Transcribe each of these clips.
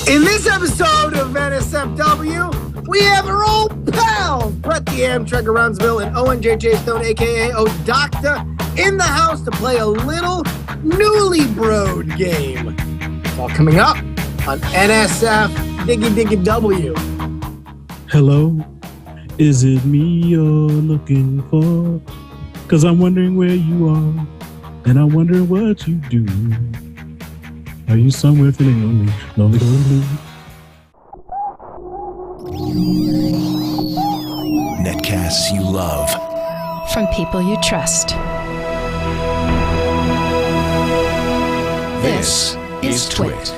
In this episode of NSFW, we have our old pals, Brett the Amtrekker Runsville and Owen J.J. Stone, a.k.a. O'Docta, in the house to play a little newly broed game. It's all coming up on NSF Diggy W. Hello, is it me you're looking for? 'Cause I'm wondering where you are, and I'm wondering what you do. Are you somewhere feeling lonely, lonely, lonely? Netcasts you love. From people you trust. This is Twit.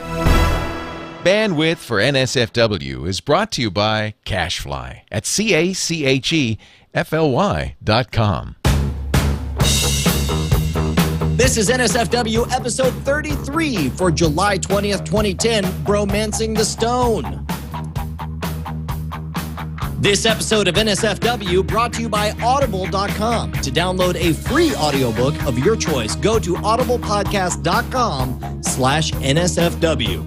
Bandwidth for NSFW is brought to you by Cashfly at CACHEFLY.com. This is NSFW episode 33 for July 20th, 2010, Bromancing the Stone. This episode of NSFW brought to you by Audible.com. To download a free audiobook of your choice, go to audiblepodcast.com/NSFW.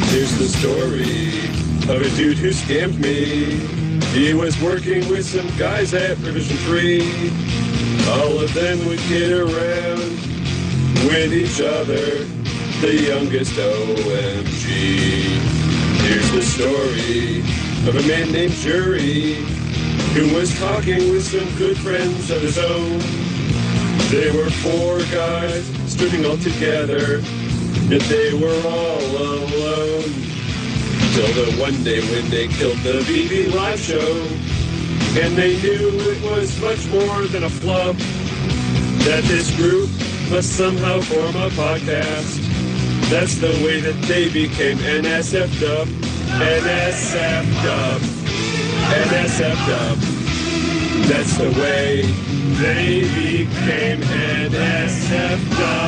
Here's the story of a dude who scammed me. He was working with some guys at Revision 3. All of them would get around with each other, the youngest OMG. Here's the story of a man named Jury who was talking with some good friends of his own. They were four guys stripping all together, yet they were all alone. Till the one day when they killed the BBLiveShow, and they knew it was much more than a flub, that this group must somehow form a podcast. That's the way that they became NSFW. NSFW. NSFW. That's the way they became NSFW.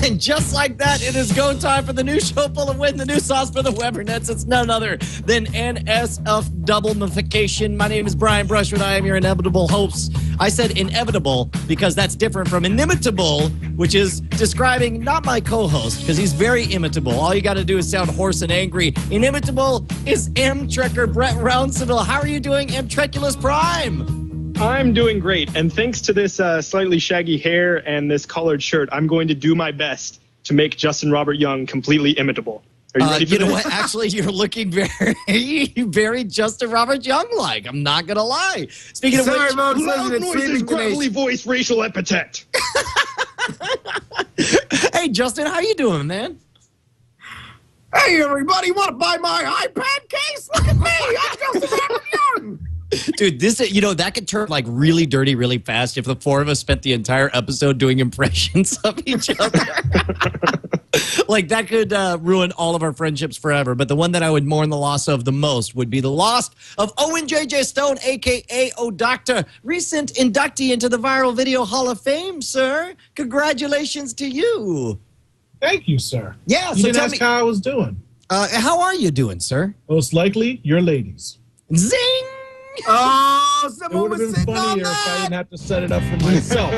And just like that, it is go time for the new show full of win, the new sauce for the Webernets. It's none other than NSFW-mification. My name is Brian Brushwood. I am your inevitable host. I said inevitable because that's different from inimitable, which is describing not my co-host, because he's very imitable. All you got to do is sound hoarse and angry. Inimitable is Amtrekker Brett Rounseville. How are you doing, Amtrekulus Prime? I'm doing great, and thanks to this slightly shaggy hair and this collared shirt, I'm going to do my best to make Justin Robert Young completely imitable. Are you ready for you know this? what? Actually, you're looking very Justin Robert Young-like. I'm not going to lie. Speaking of which, loud noises, gravelly voice, racial epithet. Hey, Justin, how you doing, man? Hey, everybody, want to buy my iPad case? Look at me. I'm Justin Robert Young. Dude, this, you know, that could turn like really dirty really fast if the four of us spent the entire episode doing impressions of each other. Like, that could ruin all of our friendships forever. But the one that I would mourn the loss of the most would be the loss of Owen J.J. Stone, a.k.a. O'Docta, recent inductee into the Viral Video Hall of Fame, sir. Congratulations to you. Thank you, sir. Yeah, you so didn't tell ask me, how I was doing. how are you doing, sir? Most likely, your ladies. Zing! Oh, It someone would was have been sitting on funnier if I didn't that. have to set it up for myself.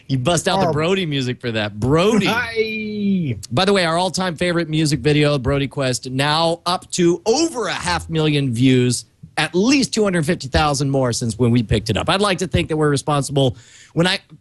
You bust out the Brody music for that. Brody. Hi. By the way, our all-time favorite music video, Brody Quest, now up to over 500,000 views, at least 250,000 more since when we picked it up. I'd like to think that we're responsible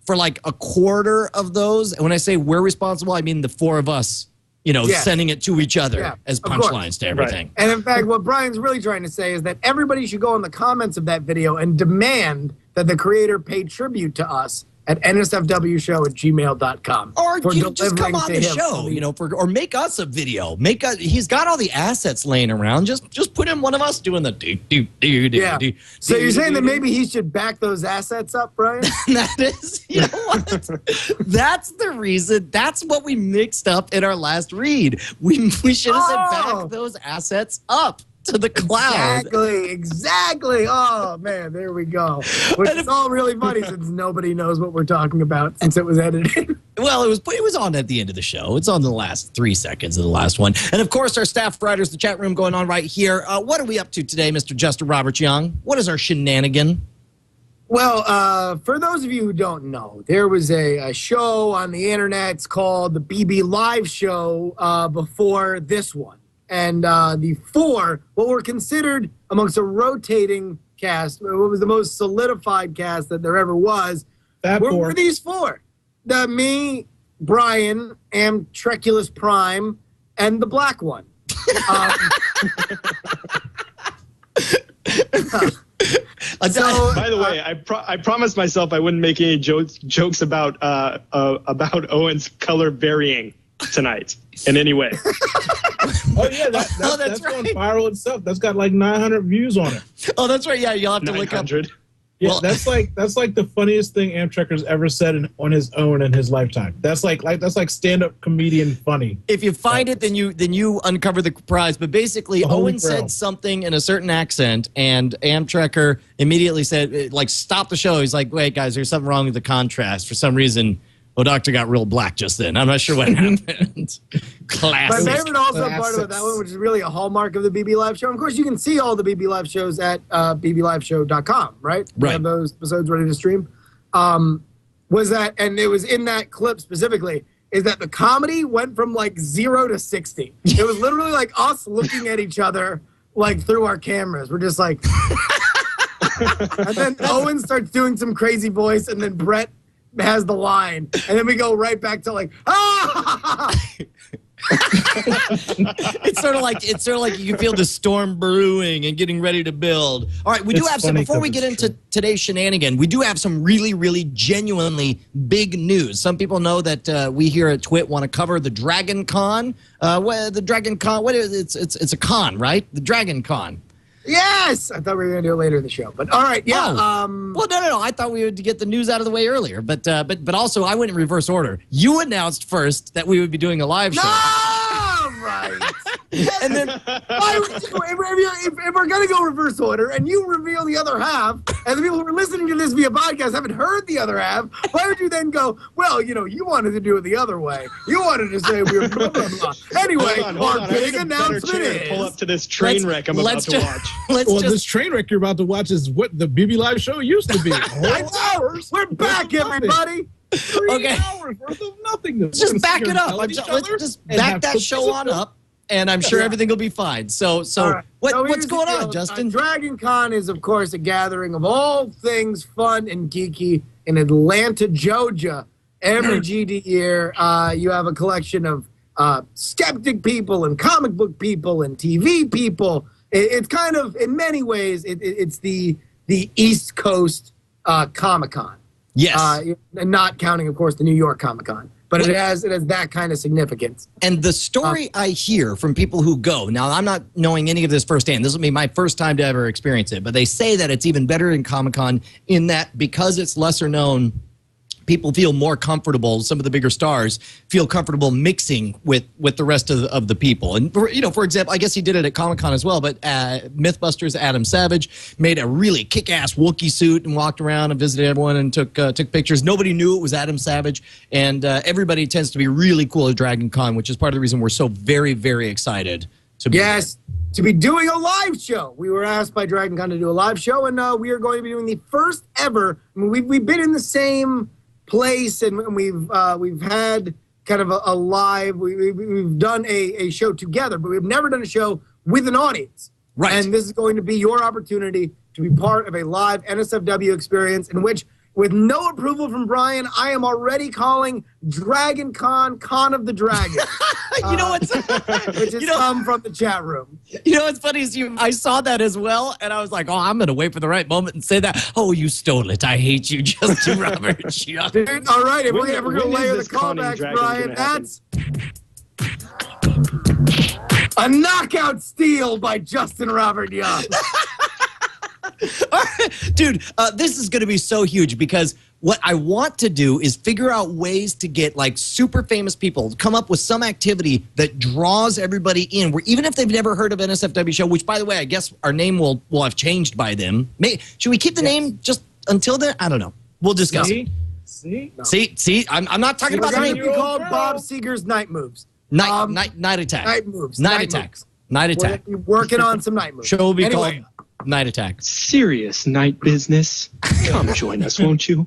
for like a quarter of those. And when I say we're responsible, I mean the four of us, you know, sending it to each other as punchlines to everything. Right. And in fact, what Brian's really trying to say is that everybody should go in the comments of that video and demand that the creator pay tribute to us at nsfwshow@gmail.com. Or just come on the show, you know, or make us a video. He's got all the assets laying around. Just put in one of us doing the do. So you're saying that maybe he should back those assets up, Brian? That is, you know what? That's the reason. That's what we mixed up in our last read. We should have said back those assets up to the cloud. Exactly. Oh, man, there we go. Which is all really funny since nobody knows what we're talking about since it was edited. Well, it was on at the end of the show. It's on the last 3 seconds of the last one. And, of course, our staff writers, the chat room going on right here. What are we up to today, Mr. Justin Robert Young? What is our shenanigan? Well, for those of you who don't know, there was a show on the internet. It's called the BBLiveShow before this one. And the four, what were considered amongst a rotating cast, what was the most solidified cast that there ever was, were these four. Me, Brian, Amtreculus Prime, and the black one. So, by the way, I promised myself I wouldn't make any jokes about Owen's color varying tonight in any way. Oh yeah, that's right. going viral itself. That's got like 900 views on it. Oh, that's right. Yeah, you'll have to look up. Yeah, Well, that's like the funniest thing Amtrekker's ever said on his own in his lifetime. That's like stand-up comedian funny. If you find it, then you uncover the prize. But basically, Owen said something in a certain accent, and Amtrekker immediately said, like, stop the show. He's like, wait, guys, there's something wrong with the contrast. For some reason, Doctor got real black just then. I'm not sure what happened. Classic. My favorite also part of that one, which is really a hallmark of the BB Live Show. And of course, you can see all the BB Live shows at BBLiveShow.com, right? We have those episodes ready to stream. Was that, and it was in that clip specifically, is that the comedy went from like 0 to 60. It was literally like us looking at each other like through our cameras. We're just like, and then Owen starts doing some crazy voice, and then Brett has the line, and then we go right back to like, It's sort of like you can feel the storm brewing and getting ready to build. All right, we do have some, before we get into today's shenanigan, we do have some really, really genuinely big news. Some people know that we here at Twit want to cover the Dragon Con. The Dragon Con, what is it? It's a con, right? The Dragon Con. yes! I thought we were going to do it later in the show, but all right, yeah. Well, no. I thought we would get the news out of the way earlier, but also I went in reverse order. You announced first that we would be doing a live show. Right. And then, if we're going to go reverse order and you reveal the other half, and the people who are listening to this via podcast haven't heard the other half, why would you then go, well, you wanted to do it the other way. You wanted to say we were blah, blah, blah. Anyway, our big announcement is... Pull up to this train wreck I'm about to watch. This train wreck you're about to watch is what the BB Live Show used to be. hours. We're back, everybody. 3 hours worth of nothingness. Just back it up. Let's just back that show on up, and I'm sure everything will be fine. So right. what's going on, Justin? Dragon Con is, of course, a gathering of all things fun and geeky in Atlanta, Georgia. Every GD year, you have a collection of skeptic people and comic book people and TV people. It's kind of, in many ways, it's the East Coast Comic-Con. Yes. Not counting, of course, the New York Comic-Con. But it has that kind of significance. And the story I hear from people who go, now I'm not knowing any of this firsthand. This will be my first time to ever experience it. But they say that it's even better in Comic-Con in that because it's lesser known, people feel more comfortable. Some of the bigger stars feel comfortable mixing with the rest of the people. And for example, I guess he did it at Comic-Con as well. But MythBusters Adam Savage made a really kick-ass Wookiee suit and walked around and visited everyone and took pictures. Nobody knew it was Adam Savage, and everybody tends to be really cool at Dragon Con, which is part of the reason we're so very, very excited to be. Yes. To be doing a live show. We were asked by Dragon Con to do a live show, and we are going to be doing the first ever. I mean, we've been in the same place, and we've had kind of a live, we've done a show together, but we've never done a show with an audience. Right. And this is going to be your opportunity to be part of a live NSFW experience in which, with no approval from Brian, I am already calling Dragon Con of the Dragon. You know what's which has come from the chat room. You know what's funny is I saw that as well, and I was like, oh, I'm going to wait for the right moment and say that. Oh, you stole it. I hate you, Justin Roberts. Dude, all right, if we're going to layer the callbacks, Brian, that's a knockout steal by Justin Robert Young. Dude, this is going to be so huge because what I want to do is figure out ways to get like super famous people to come up with some activity that draws everybody in, where even if they've never heard of NSFW show, which by the way, I guess our name will have changed by then. Should we keep the name just until then? I don't know. We'll discuss. See, I'm not talking about the name. It's called Bob Seger's Night Moves. Night attack. Night moves. Night attacks. Night attack. We're working on some night moves. Show will be called Night attack. Serious night business. Come join us, won't you?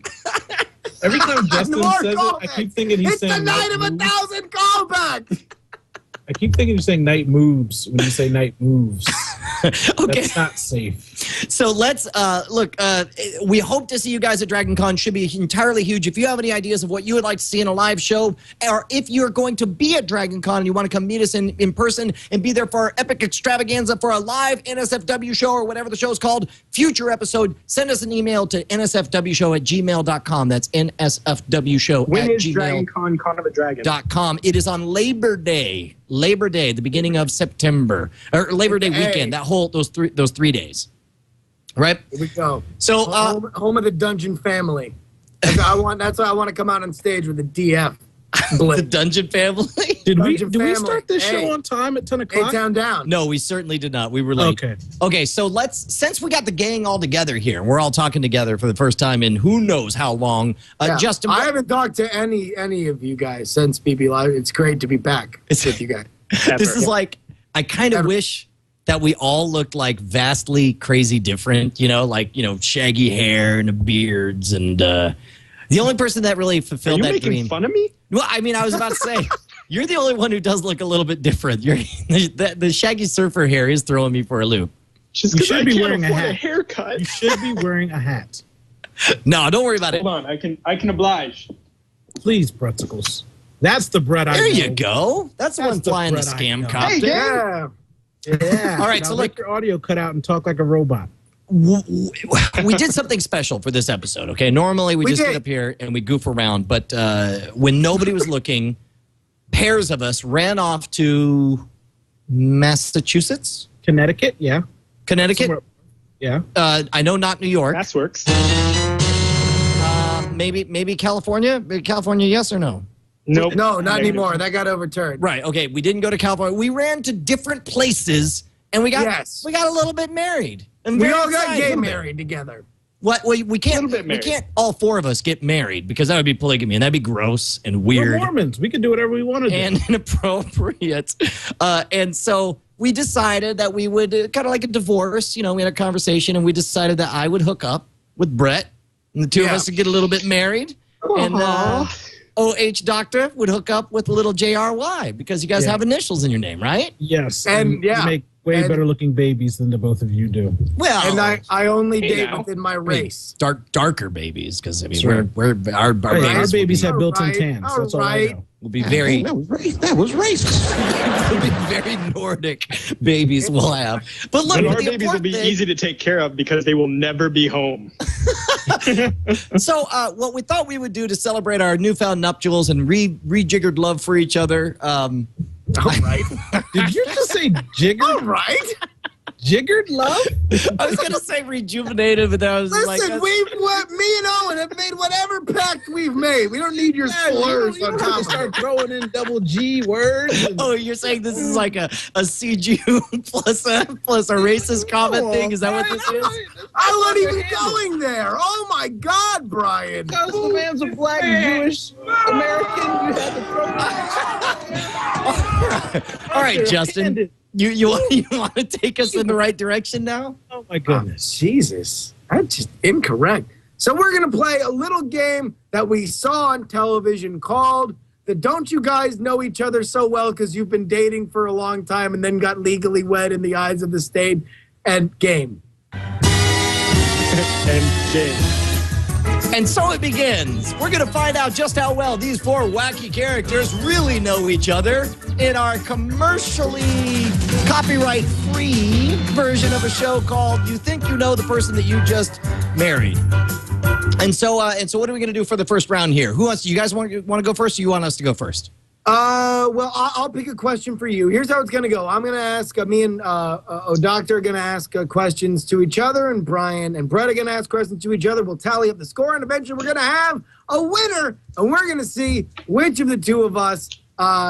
Every time Justin More says it, I callbacks. keep thinking he's It's saying the night of moves. 1,000 callbacks. I keep thinking you're saying night moves when you say night moves. Okay. That's not safe. So let's look. We hope to see you guys at Dragon Con. Should be entirely huge. If you have any ideas of what you would like to see in a live show, or if you're going to be at Dragon Con and you want to come meet us in person and be there for our epic extravaganza for a live NSFW show or whatever the show is called, future episode, send us an email to nsfwshow@gmail.com. That's nsfwshow When at is Dragon Con of the Dragon? gmail.com. It is on Labor Day. Labor Day, the beginning of September, or Labor Day weekend. That whole those 3 days. Right? Here we go. So home of the Dungeon family. That's why I want to come out on stage with the DF. the Dungeon Family. Did we Family. start this Hey. show on time at 10 o'clock? A-Town down. No, we certainly did not. We were late. Okay, so since we got the gang all together here, we're all talking together for the first time in who knows how long. Yeah. Justin, I haven't talked to any of you guys since BB Live. It's great to be back with you guys. this is like, I kind of wish that we all looked like vastly crazy different, shaggy hair and beards. And the only person that really fulfilled that dream. Are you making fun of me? Well, I mean, I was about to say, you're the only one who does look a little bit different. The shaggy surfer hair is throwing me for a loop. Just You because I should be can't wearing a afford hat. a haircut. You should be wearing a hat. No, don't worry about it. Hold on, I can oblige. Please, Bretzicles. That's the bread I There know. you go. That's the one the flying the bread I scam know. copter. Yeah. Yeah. All right, Now so let look, your audio cut out and talk like a robot. we did something special for this episode, okay? Normally we just did. get up here and we goof around, but when nobody was looking, pairs of us ran off to Massachusetts? Connecticut, yeah. Connecticut? Somewhere- Yeah. I know not New York. That works. Maybe California? California, yes or no? Nope. No, not anymore. That got overturned. Right, okay, we didn't go to California. We ran to different places and we got a little bit married. And We very all got excited. gay married together. What? Well, we can't. Little bit We married. can't. All four of us get married because that would be polygamy, and that'd be gross and We're weird Mormons. We can do whatever we want to do. and inappropriate. And so we decided that we would kind of like a divorce. We had a conversation, and we decided that I would hook up with Brett, and the two of Yeah. us would get a little bit married, and OH Doctor would hook up with a little JRY because you guys Yeah. have initials in your name, right? Yes. And, yeah. You make way And- better looking babies than the both of you do. Well, And I only Hey, date now. within my race. darker babies because I mean Sure. we're our Hey, babies, our babies will have built-in Alright, tans. That's all I alright. know. be very. That was racist. Will be very Nordic babies we'll have. But look, And our the babies will important be thing- easy to take care of because they will never be home. So what we thought we would do to celebrate our newfound nuptials and rejiggered love for each other. All right. Did you just say All jiggered? right. Jiggered love? I was gonna say rejuvenated, but that was Listen, like that's- me and Owen have made whatever pact we've made. We don't need your slurs you on don't have top to of it. start throwing in double G words. and- Oh, you're saying this is like a CGU plus a racist comment thing? Is that what this is? I wasn't even going there. Oh my God, Brian. Because the man's a black Jewish American, you had to throw. All right, Justin. You want to take us in the right direction now? Oh my goodness. Jesus, that's just incorrect. So we're going to play a little game that we saw on television called the Don't You Guys Know Each Other So Well Because You've Been Dating for a Long Time and Then Got Legally Wed in the Eyes of the State and game. And Jane. And so it begins. We're going to find out just how well these four wacky characters really know each other in our commercially copyright-free version of a show called You Think You Know the Person That You Just Married. And so what are we going to do for the first round here? Who wants? You guys want to go first, or you want us to go first? Well, I'll pick a question for you. Here's how it's going to go. I'm going to ask, me and Doctor are going to ask questions to each other, and Brian and Brett are going to ask questions to each other. We'll tally up the score, and eventually we're going to have a winner, and we're going to see which of the two of us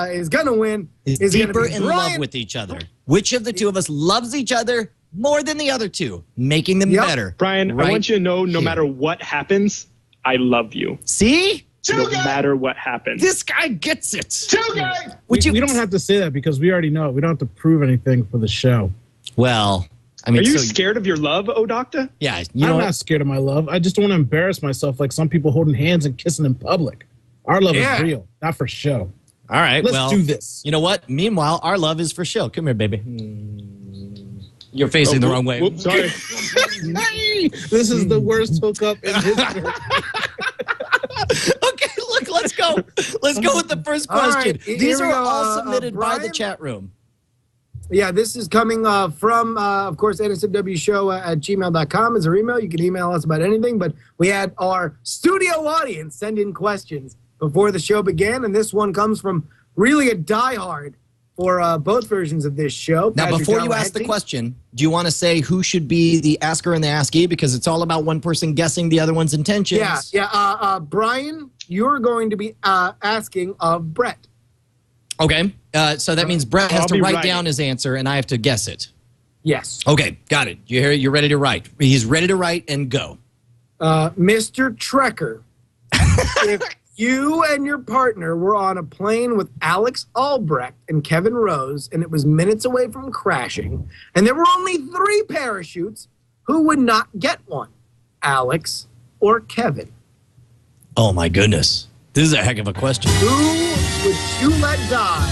is going to win. Is gonna deeper be in Brian. love with each other. Which of the two of us loves each other more than the other two, making them Yep. better? Brian, Right I want you to know, no here. matter what happens, I love you. See? No matter what happens. This guy gets it. Okay. Would you? We don't have to say that because we already know it. We don't have to prove anything for the show. Well, I mean, are you so, scared of your love, Odocta? Yeah, I'm not scared of my love. I just don't want to embarrass myself like some people holding hands and kissing in public. Our love is real, not for show. All right, Let's do this. You know what? Meanwhile, our love is for show. Come here, baby. You're facing the wrong way. Whoops, sorry. This is the worst hookup in history. Okay, look, let's go. Let's go with the first question. Right, These are go, all submitted by the Brian? chat room. Yeah, this is coming from, of course, NSFWshow at gmail.com is our email. You can email us about anything, but we had our studio audience send in questions before the show began, and this one comes from really a diehard for both versions of this show. Now, Patrick before you ask the Delahanty. question, do you want to say who should be the asker and the askee? Because it's all about one person guessing the other one's intentions. Yeah. Brian, you're going to be asking of Brett. Okay, so that means Brett has I'll to be write writing. down his answer, and I have to guess it. Yes. Okay, got it. You're ready to write. He's ready to write and go. Mr. Trekker, if you and your partner were on a plane with Alex Albrecht and Kevin Rose, and it was minutes away from crashing, and there were only 3 parachutes, who would not get one? Alex or Kevin? Oh, my goodness. This is a heck of a question. Who would you let die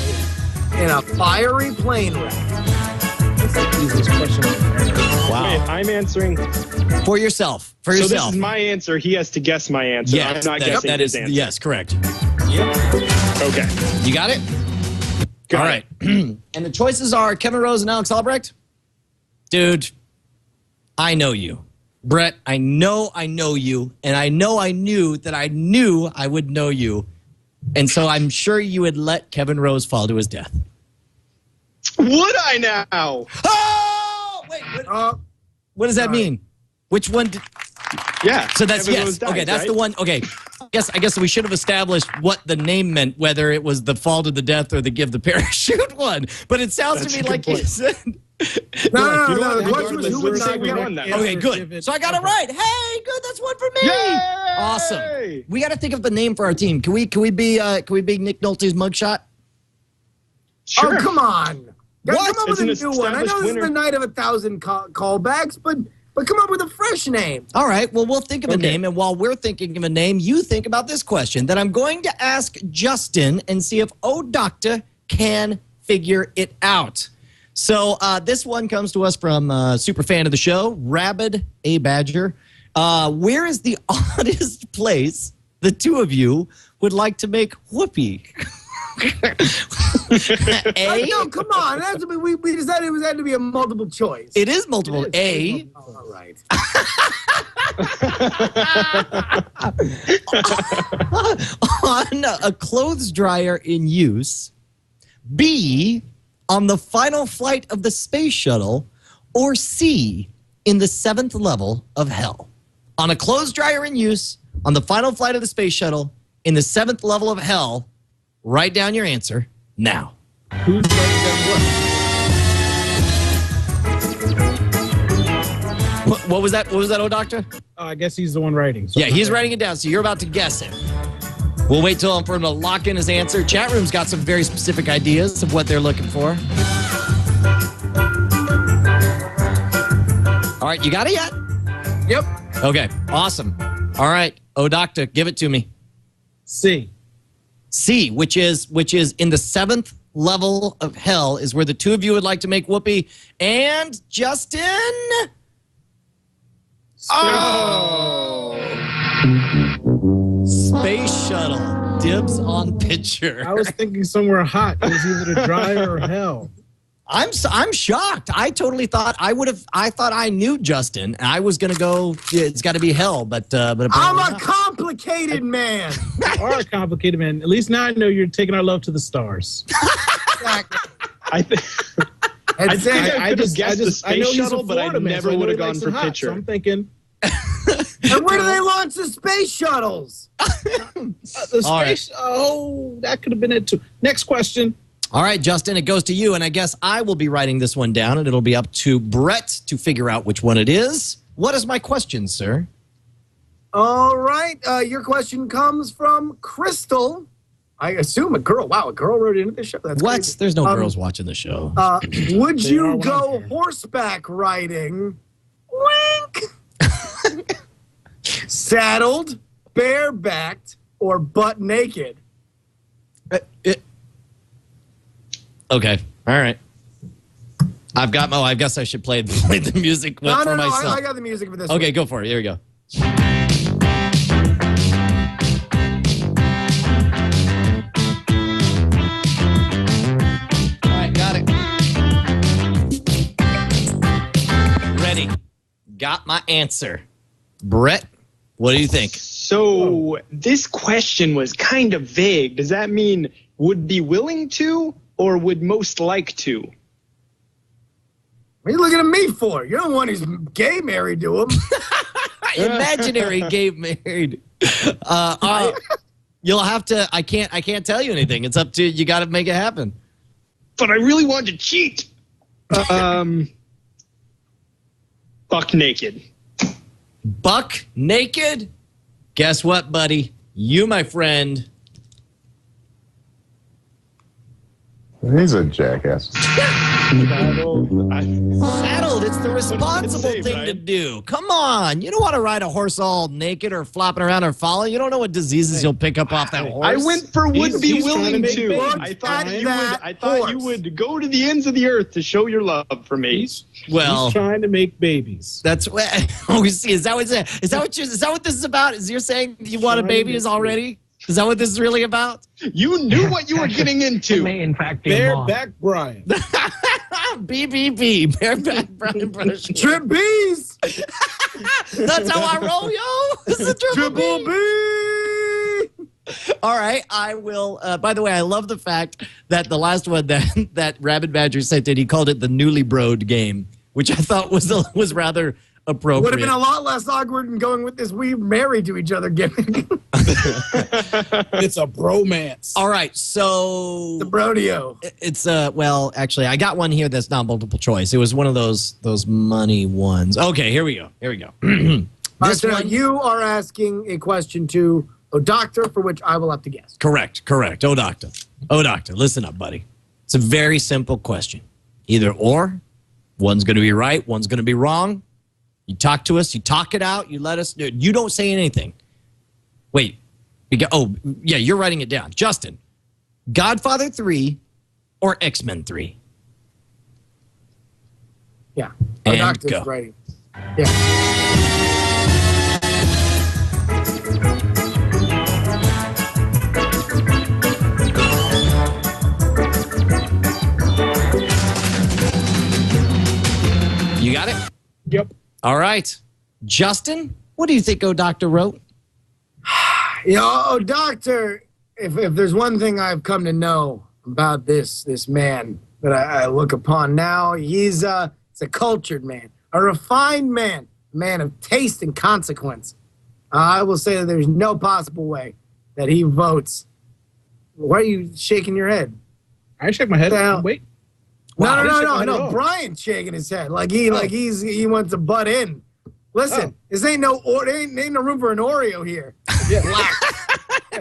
in a fiery plane wreck? That's the easiest question I've ever heard. Wow. Wait, I'm answering. For yourself. For So yourself. this is my answer. He has to guess my answer. I'm not guessing that his is answer. yes, correct. Okay. You got it? Got All it. right. And the choices are Kevin Rose and Alex Albrecht. Dude, I know you. Brett, I know you, and I knew I would know you. And so I'm sure you would let Kevin Rose fall to his death. Would I now? Oh! Wait, what does that mean? Which one? Yeah. So that's Kevin yes. Rose dies, Okay, that's right? the one. Okay. I guess we should have established what the name meant, whether it was the fall to the death or the give the parachute one. But it sounds That's to a me good like you point. said. No. You know what? The question was Regardless, who would we're not saying we get won one. that. Okay, good. So I got it right. Hey, good. That's one for me. Yay! Awesome. We got to think of the name for our team. Can we be Nick Nolte's mugshot? Sure. Oh, come on. What? Come up with a It's an new one. I know established this is the winner. night of 1,000 callbacks, but come up with a fresh name. All right. Well, we'll think of a Okay. name, and while we're thinking of a name, you think about this question that I'm going to ask Justin and see if Odocta can figure it out. So this one comes to us from a super fan of the show, Rabid A Badger. Where is the oddest place the two of you would like to make whoopee? A. No, come on. That's, we decided it had to be a multiple choice. It is multiple. A. Oh, all right. On a clothes dryer in use. B. On the final flight of the space shuttle. Or C. In the 7th level of hell. On a clothes dryer in use. On the final flight of the space shuttle. In the 7th level of hell. Write down your answer now. Who's writing down What was that? What was that, Odocta? I guess he's the one writing. So Yeah, he's writing it down, so you're about to guess it. We'll wait for him to lock in his answer. Chat room's got some very specific ideas of what they're looking for. All right, you got it yet? Yep. Okay, awesome. All right, Odocta, give it to me. C. C, which is in the 7th level of hell, is where the two of you would like to make whoopee. And Justin. Oh. Space shuttle. Dibs on picture. I was thinking somewhere hot. It was either the dryer or hell. I'm shocked. I totally thought I thought I knew Justin. And I was gonna go. Yeah, it's got to be hell, but apparently I'm a not. complicated man. You are a complicated man. At least now I know you're taking our love to the stars. I think I could have guessed the I know space he's a shuttle, but I Florida man, never so I know would he have gone likes for it hot, pitcher. So I'm thinking And where do they launch the space shuttles? the All right. space. Oh, that could have been it too. Next question. All right, Justin, it goes to you, and I guess I will be writing this one down, and it'll be up to Brett to figure out which one it is. What is my question, sir? All right. Your question comes from Crystal. I assume a girl. Wow, a girl wrote into the show. That's What? crazy. There's no girls watching the show. Would They you are go one. horseback riding? Wink. Saddled, barebacked, or butt naked? Okay. All right. I guess I should play the music for myself. I got the music for this. Okay, one. go for it. Here we go. All right, got it. Ready. Got my answer. Brett, what do you think? So this question was kind of vague. Does that mean would be willing to or would most like to? What are you looking at me for? You're the one who's gay married to him. Imaginary gay married. You'll have to. I can't tell you anything. It's up to you. Got to make it happen. But I really wanted to cheat. Buck naked. Buck naked. Guess what, buddy? You, my friend. He's a jackass. Saddled. It's the responsible thing to do. Come on. You don't want to ride a horse all naked or flopping around or falling. You don't know what diseases you'll pick up off that horse. I went for would be he's trying willing to to. make I thought you would go to the ends of the earth to show your love for me. He's Well, trying to make babies. that's what. Oh, you see, is that what this is about? Is you're saying you want a babies already? Is that what this is really about? You knew what you were getting into. Bareback Brian. BBB, bareback Brian Brush. Trip B's. That's how I roll, yo. This is a triple B. All right, I will. By the way, I love the fact that the last one that Rabbit Badger sent in, he called it the Newly Broed game, which I thought was rather appropriate. Would have been a lot less awkward than going with this "we married to each other" gimmick. It's a bromance. All right, so The Brodeo. it's well, actually, I got one here that's not multiple choice. It was one of those money ones. Okay, here we go. All right, so you are asking a question to a doctor for which I will have to guess. Correct. Oh, doctor, listen up, buddy. It's a very simple question. Either or. One's going to be right. One's going to be wrong. You talk to us. You talk it out. You let us know. You don't say anything. Wait. Yeah, you're writing it down. Justin, Godfather 3 or X-Men 3? Yeah. And Our doctor's go. writing. Yeah. You got it? Yep. All right. Justin, what do you think Doctor wrote? Doctor, if there's one thing I've come to know about this man that I look upon now, he's a cultured man, a refined man, a man of taste and consequence. I will say that there's no possible way that he votes. Why are you shaking your head? I shake my head. Wait. No. Brian's shaking his head like he wants to butt in. Listen, this ain't no room for an Oreo here. Yeah.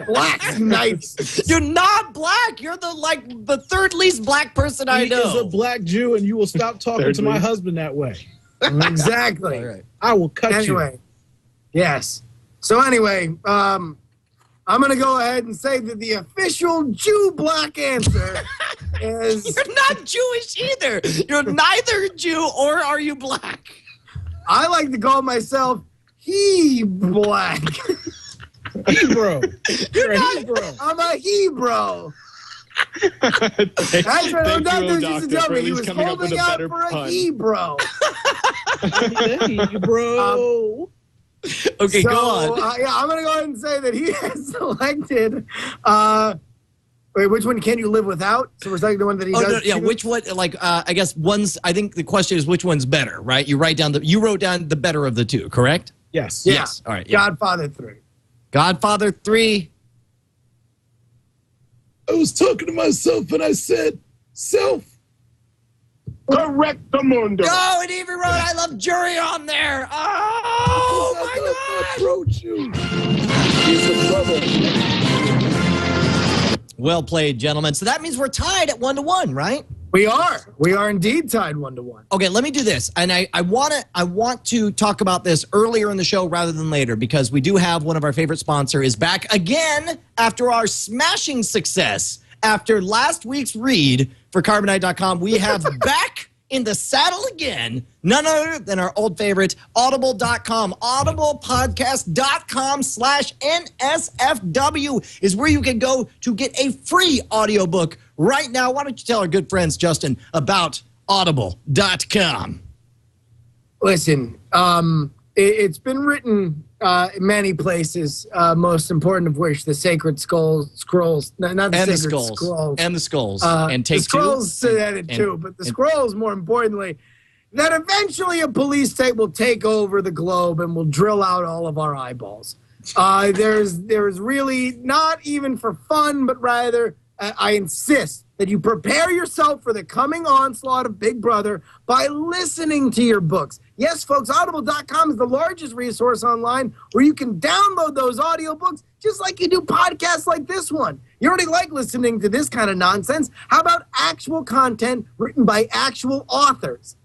Black, nice. You're not black. You're the third least black person I He know. is a black Jew, and you will stop talking to my husband that way. Exactly. All right. I will cut you. Anyway, yes. So anyway, I'm going to go ahead and say that the official Jew black answer is... You're not Jewish either. You're neither Jew or are you black. I like to call myself he-black. Hebrew. You're not. Hebrew. I'm a Hebrew. That's what the doctor used to tell me. He was holding out for a Hebrew. Hebrew. Okay, So, go on. I'm going to go ahead and say that he has selected... wait, which one can you live without? So we're selecting the one that he does. No, yeah, choose? which one? I guess one's. I think the question is which one's better, right? You wrote down the better of the two, correct? Yes. Yeah. Yes. All right. Yeah. Godfather 3. Godfather 3. I was talking to myself, and I said, "Self." Correct the mundo. No, and even wrote I love jury on there. Oh my God. Approach you. He's a brother. Well played, gentlemen. So that means we're tied at 1-1, right? We are indeed tied 1-1. Okay, let me do this. And I want to talk about this earlier in the show rather than later, because we do have one of our favorite sponsors is back again after our smashing success. After last week's read for Carbonite.com, we have back in the saddle again, none other than our old favorite, Audible.com. Audiblepodcast.com/NSFW is where you can go to get a free audiobook right now. Why don't you tell our good friends, Justin, about Audible.com? Listen, it's been written in many places, most important of which the Sacred Scrolls, not the Sacred Scrolls. And the Skulls. And Take the Scrolls said it too, but the Scrolls, more importantly, that eventually a police state will take over the globe and will drill out all of our eyeballs. There's really, not even for fun, but rather, I insist that you prepare yourself for the coming onslaught of Big Brother by listening to your books. Yes, folks, Audible.com is the largest resource online where you can download those audiobooks just like you do podcasts like this one. You already like listening to this kind of nonsense. How about actual content written by actual authors?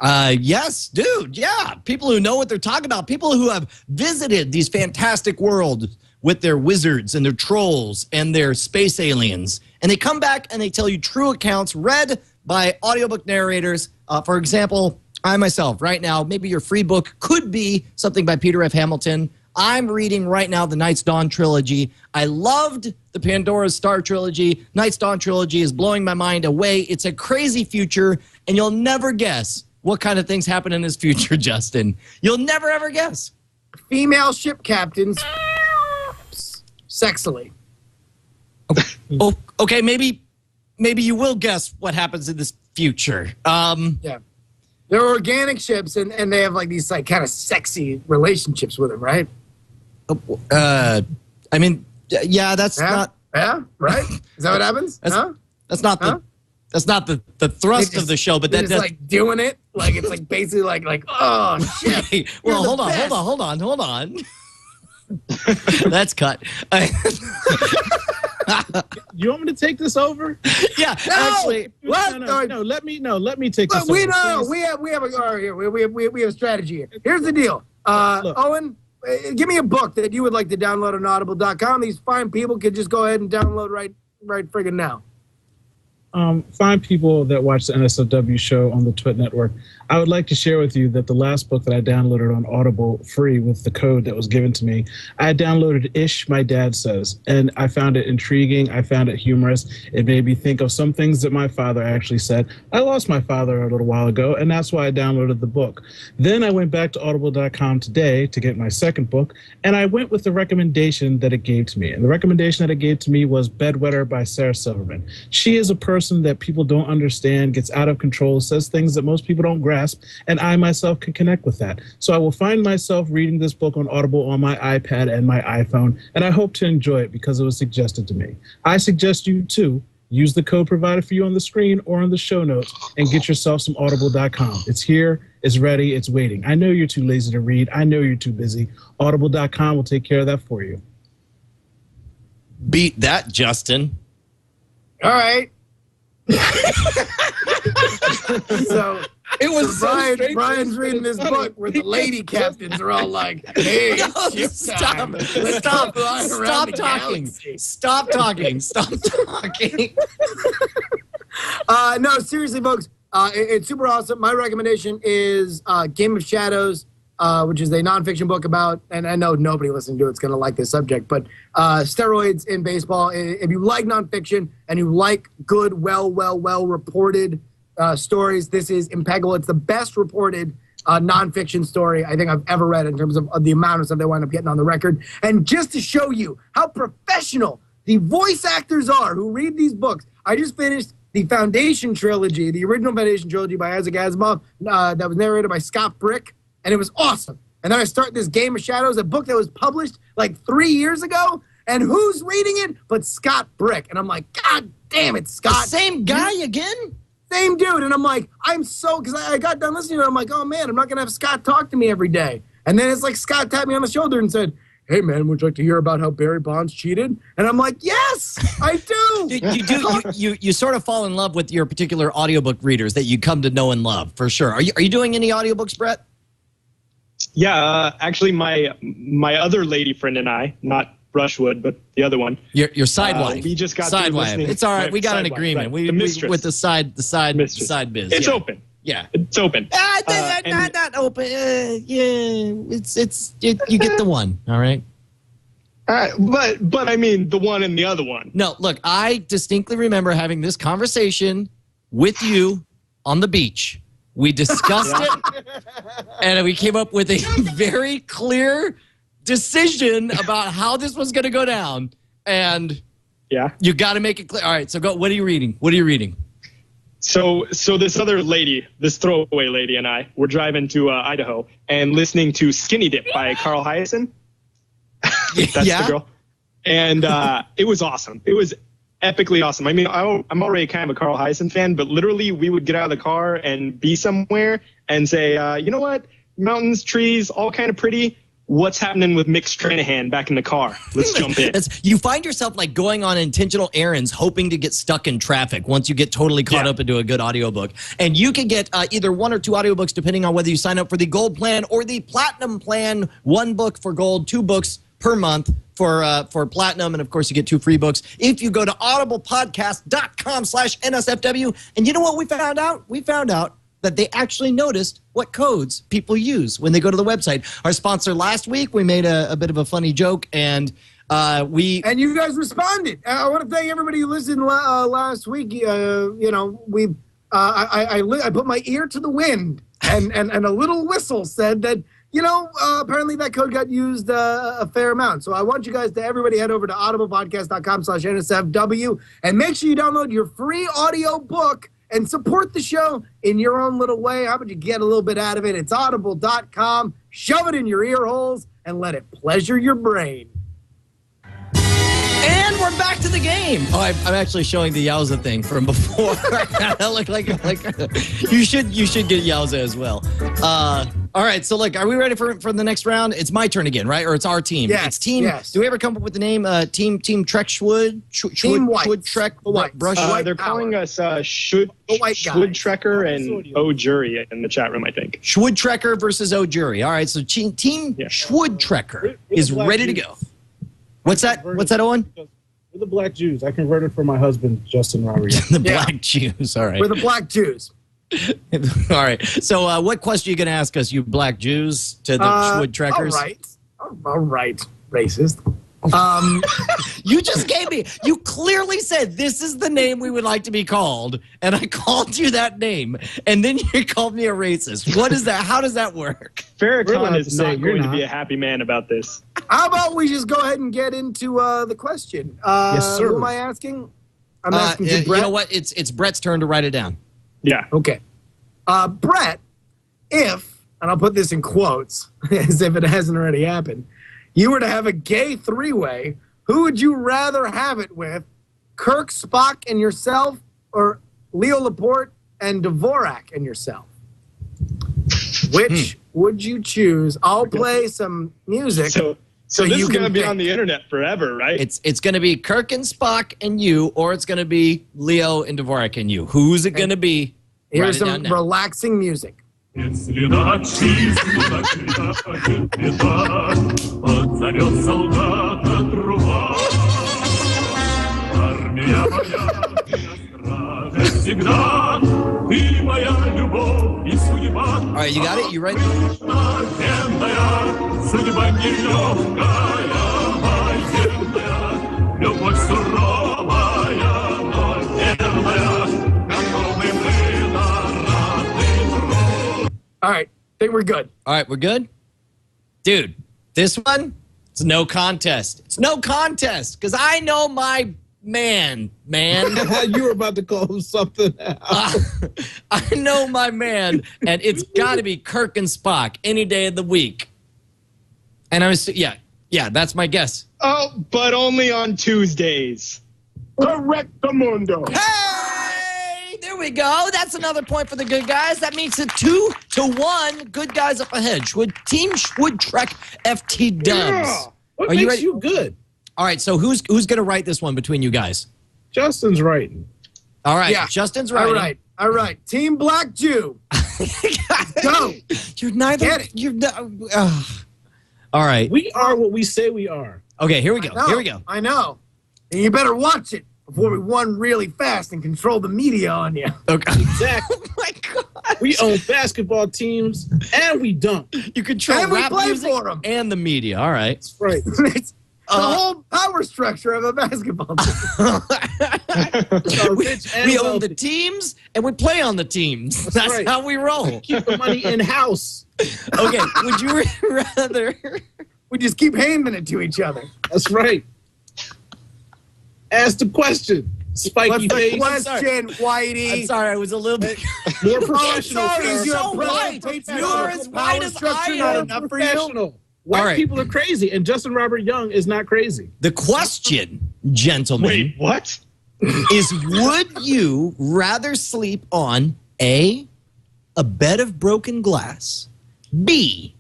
Yes, dude. Yeah. People who know what they're talking about. People who have visited these fantastic worlds with their wizards and their trolls and their space aliens. And they come back and they tell you true accounts read by audiobook narrators. For example, I myself, right now, maybe your free book could be something by Peter F. Hamilton. I'm reading right now the Night's Dawn trilogy. I loved the Pandora's Star trilogy. Night's Dawn trilogy is blowing my mind away. It's a crazy future, and you'll never guess what kind of things happen in this future, Justin. You'll never, ever guess. Female ship captains, sexily. Oh, okay, maybe you will guess what happens in this future. Yeah. They're organic ships, and they have like these like kind of sexy relationships with them, right? I mean, yeah, that's not. Yeah, right. Is that what happens? That's not the thrust of the show, but that's like doing it like it's like basically like oh shit. Well, hold on. That's cut. You want me to take this over? Yeah, no, actually. What? No, let me take this over. We have a strategy here. Here's the deal. Owen, give me a book that you would like to download on Audible.com. These fine people could just go ahead and download right friggin' now. Fine people that watch the NSFW show on the Twit Network, I would like to share with you that the last book that I downloaded on Audible free with the code that was given to me, I downloaded Ish, My Dad Says, and I found it intriguing. I found it humorous. It made me think of some things that my father actually said. I lost my father a little while ago, and that's why I downloaded the book. Then I went back to Audible.com today to get my second book, and I went with the recommendation that it gave to me. And the recommendation that it gave to me was Bedwetter by Sarah Silverman. She is a person that people don't understand, gets out of control, says things that most people don't grasp, and I myself can connect with that. So I will find myself reading this book on Audible on my iPad and my iPhone, and I hope to enjoy it because it was suggested to me. I suggest you too use the code provided for you on the screen or on the show notes and get yourself some Audible.com. It's here, it's ready, it's waiting. I know you're too lazy to read. I know you're too busy. Audible.com will take care of that for you. Beat that, Justin. All right. So it was Brian's reading this book where the lady captains are all like, "Hey, stop talking. No, seriously, folks, it's super awesome. My recommendation is Game of Shadows, which is a nonfiction book about, and I know nobody listening to it's going to like this subject, but steroids in baseball. If you like nonfiction and you like good, well reported stories, this is impeccable. It's the best reported nonfiction story I think I've ever read in terms of the amount of stuff they wind up getting on the record. And just to show you how professional the voice actors are who read these books, I just finished the Foundation trilogy, the original Foundation trilogy by Isaac Asimov, that was narrated by Scott Brick, and it was awesome. And then I start this Game of Shadows, a book that was published like 3 years ago, and who's reading it but Scott Brick? And I'm like, God damn it, Scott. The same guy again? Same dude. And I'm like, because I got done listening to it, I'm like, oh man, I'm not going to have Scott talk to me every day. And then it's like Scott tapped me on the shoulder and said, hey, man, would you like to hear about how Barry Bonds cheated? And I'm like, yes, I do. You sort of fall in love with your particular audiobook readers that you come to know and love, for sure. Are you doing any audiobooks, Brett? Yeah, actually, my other lady friend and I, not Brushwood, but the other one. Your side wife. We just got side wife. listening. It's all right. We got an agreement. Right. The mistress. With the side biz. It's open. Yeah, it's open. Not open. You get the one. All right. But I mean the one and the other one. No, look, I distinctly remember having this conversation with you on the beach. We discussed it, and we came up with a very clear decision about how this was going to go down. And you got to make it clear. All right, so go. What are you reading? So this other lady, this throwaway lady, and I were driving to Idaho and listening to Skinny Dip by Carl Hyacin. That's the girl. And it was awesome. It was epically awesome. I mean, I'm already kind of a Carl Hyacin fan, but literally we would get out of the car and be somewhere and say, you know what? Mountains, trees, all kind of pretty. What's happening with Mick Stranahan back in the car? Let's jump in. You find yourself like going on intentional errands, hoping to get stuck in traffic once you get totally caught up into a good audiobook. And you can get either 1 or 2 audiobooks depending on whether you sign up for the gold plan or the platinum plan. 1 book for gold, 2 books per month for platinum. And of course, you get 2 free books if you go to audiblepodcast.com/NSFW. And you know what we found out? We found out that they actually noticed what codes people use when they go to the website. Our sponsor last week, we made a bit of a funny joke, and And you guys responded. I want to thank everybody who listened last week. I put my ear to the wind, and a little whistle said that, apparently that code got used a fair amount. So I want you guys to, everybody head over to audiblepodcast.com/NSFW and make sure you download your free audio book and support the show in your own little way. How about you get a little bit out of it? It's audible.com. Shove it in your ear holes and let it pleasure your brain. And we're back to the game. Oh, I'm actually showing the Yowza thing from before. I look like you should get Yowza as well. All right, so look, are we ready for the next round? It's my turn again, right? Or it's our team? Yes. It's team. Yes. Do we ever come up with the name? Team Trek Schwood? Team White. Schwood Trek White. Brush. They're calling us Schwood Trekker and O Jury in the chat room, I think. Schwood Trekker versus O Jury. All right, so Team Schwood Trekker is ready to go. What's that? What's that, Owen? We're the Black Jews. I converted for my husband, Justin Robert. The Black Jews. All right. We're the Black Jews. All right. So what question are you going to ask us, you Black Jews, to the Schwood Trekkers? All right. Racist. You just gave me, you clearly said this is the name we would like to be called, and I called you that name, and then you called me a racist. What is that? How does that work? Farrakhan is not going to be a happy man about this. How about we just go ahead and get into the question? Yes, sir. Who am I asking? I'm asking to Brett. You know what? It's Brett's turn to write it down. Yeah. Okay. Brett, if, and I'll put this in quotes as if it hasn't already happened, you were to have a gay 3-way, who would you rather have it with? Kirk, Spock, and yourself, or Leo Laporte and Dvorak and yourself? Which would you choose? I'll play some music. So this is going to be on the internet forever, right? It's going to be Kirk and Spock and you, or it's going to be Leo and Dvorak and you. Who's it going to be? Here's some relaxing music. Если нацизм закрепит беда, подзовет солдата труба. Армия моя, страха всегда, ты моя любовь и судьба. All right, you got it? You ready? Судьба нелегкая, военная, любовь суровая, но верная. All right, I think we're good. All right, we're good? Dude, this one, it's no contest. It's no contest, because I know my man. You were about to call him something else. I know my man, and it's got to be Kirk and Spock any day of the week. And I was, yeah, that's my guess. Oh, but only on Tuesdays. Correctamundo. Hey, there we go. That's another point for the good guys. That means a 2-1. Good guys up ahead. Team Schwood Trek FT dubs. What Are you makes ready? you good? All right, so who's going to write this one between you guys? Justin's writing. All right, Yeah. Justin's writing. All right. Team Black Jew. Go. You're neither. Get it. You're not. All right. We are what we say we are. Okay, here we go. Here we go. I know. And you better watch it before we run really fast and control the media on you. Okay. Exactly. Oh my God. We own basketball teams and we dunk. You control And we rap play music for 'em. and the media. All right. That's right. It's the whole power structure of a basketball team. We own the teams and we play on the teams. That's right. how we roll. Keep the money in house. Okay. Would you rather? We just keep handing it to each other. That's right. Ask the question. Spiky What's the face. question, Whitey? I'm sorry. I was a little bit. More professional. sorry, sir. you're so a white. professional. You're as white as I Not am. enough for you. Professional. White All right. people are crazy, and Justin Robert Young is not crazy. The question, gentlemen, Wait, what? is would you rather sleep on A, a bed of broken glass, B,